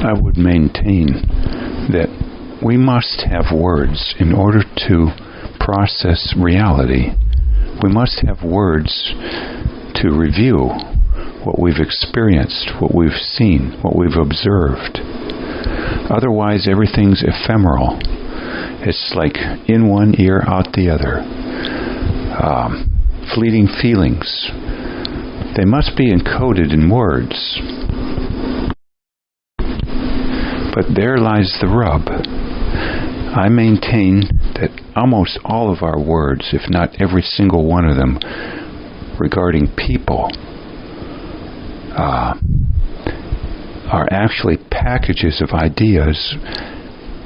I would maintain that we must have words in order to process reality. We must have words to review what we've experienced, what we've seen, what we've observed. Otherwise, everything's ephemeral. It's like in one ear, out the other. Fleeting feelings. They must be encoded in words. But there lies the rub. I maintain that almost all of our words, if not every single one of them, regarding people, are actually packages of ideas,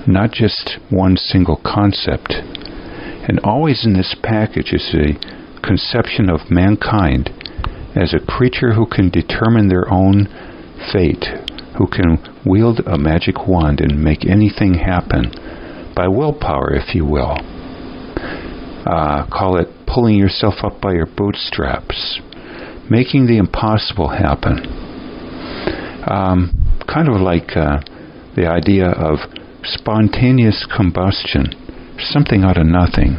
not just one single concept. And always in this package is a conception of mankind as a creature who can determine their own fate, who can wield a magic wand and make anything happen by willpower, if you will. Call it pulling yourself up by your bootstraps, making the impossible happen. Kind of like the idea of spontaneous combustion, something out of nothing.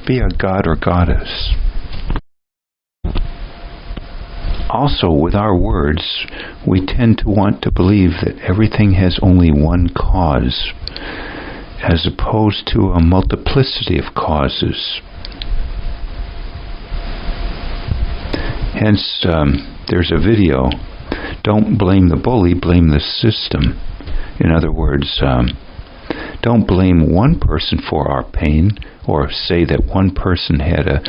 Be a god or goddess. Also, with our words, we tend to want to believe that everything has only one cause, as opposed to a multiplicity of causes. Hence, there's a video, don't blame the bully, blame the system. In other words, don't blame one person for our pain, or say that one person had a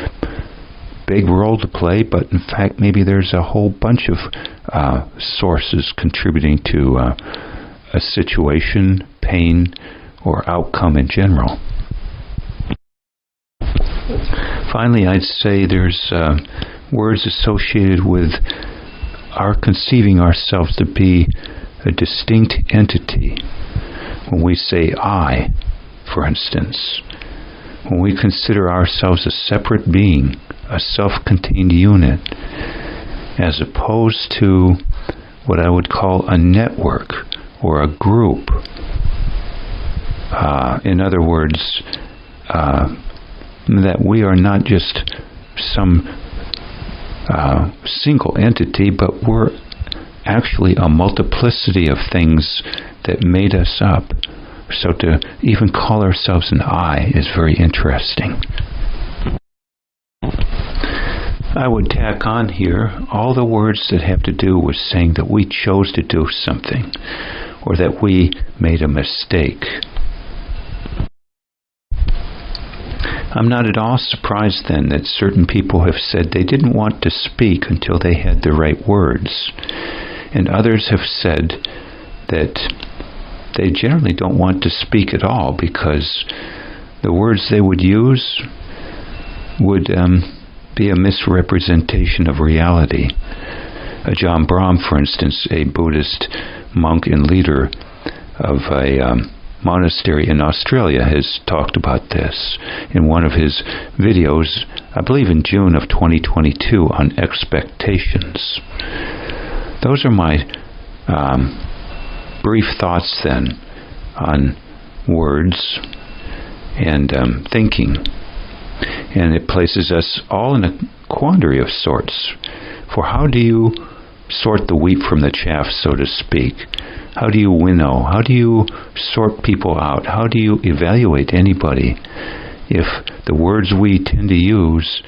big role to play, but in fact maybe there's a whole bunch of sources contributing to a situation, pain, or outcome in general. Finally, I'd say there's words associated with our conceiving ourselves to be a distinct entity. When we say I, for instance, when we consider ourselves a separate being, a self-contained unit, as opposed to what I would call a network or a group. In other words, that we are not just some single entity, but we're actually a multiplicity of things that made us up. So to even call ourselves an I is very interesting. I would tack on here all the words that have to do with saying that we chose to do something, or that we made a mistake. I'm not at all surprised then that certain people have said they didn't want to speak until they had the right words, and others have said that they generally don't want to speak at all because the words they would use would be a misrepresentation of reality. John Brahm, for instance, a Buddhist monk and leader of a monastery in Australia, has talked about this in one of his videos, I believe in June of 2022, on expectations. Those are my brief thoughts then on words and thinking. And it places us all in a quandary of sorts. For how do you sort the wheat from the chaff, so to speak? How do you winnow? How do you sort people out? How do you evaluate anybody if the words we tend to use,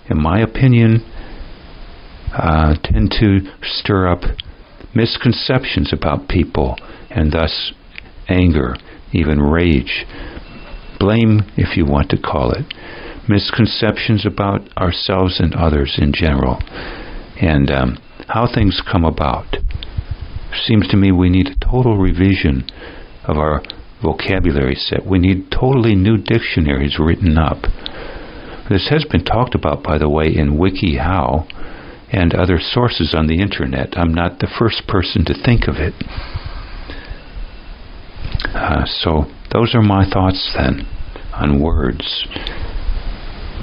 in my opinion, tend to stir up misconceptions about people, and thus anger, even rage, blame, if you want to call it, misconceptions about ourselves and others in general, and how things come about. Seems to me we need a total revision of our vocabulary set. We need totally new dictionaries written up. This has been talked about, by the way, in WikiHow and other sources on the internet. I'm not the first person to think of it. So those are my thoughts then on words.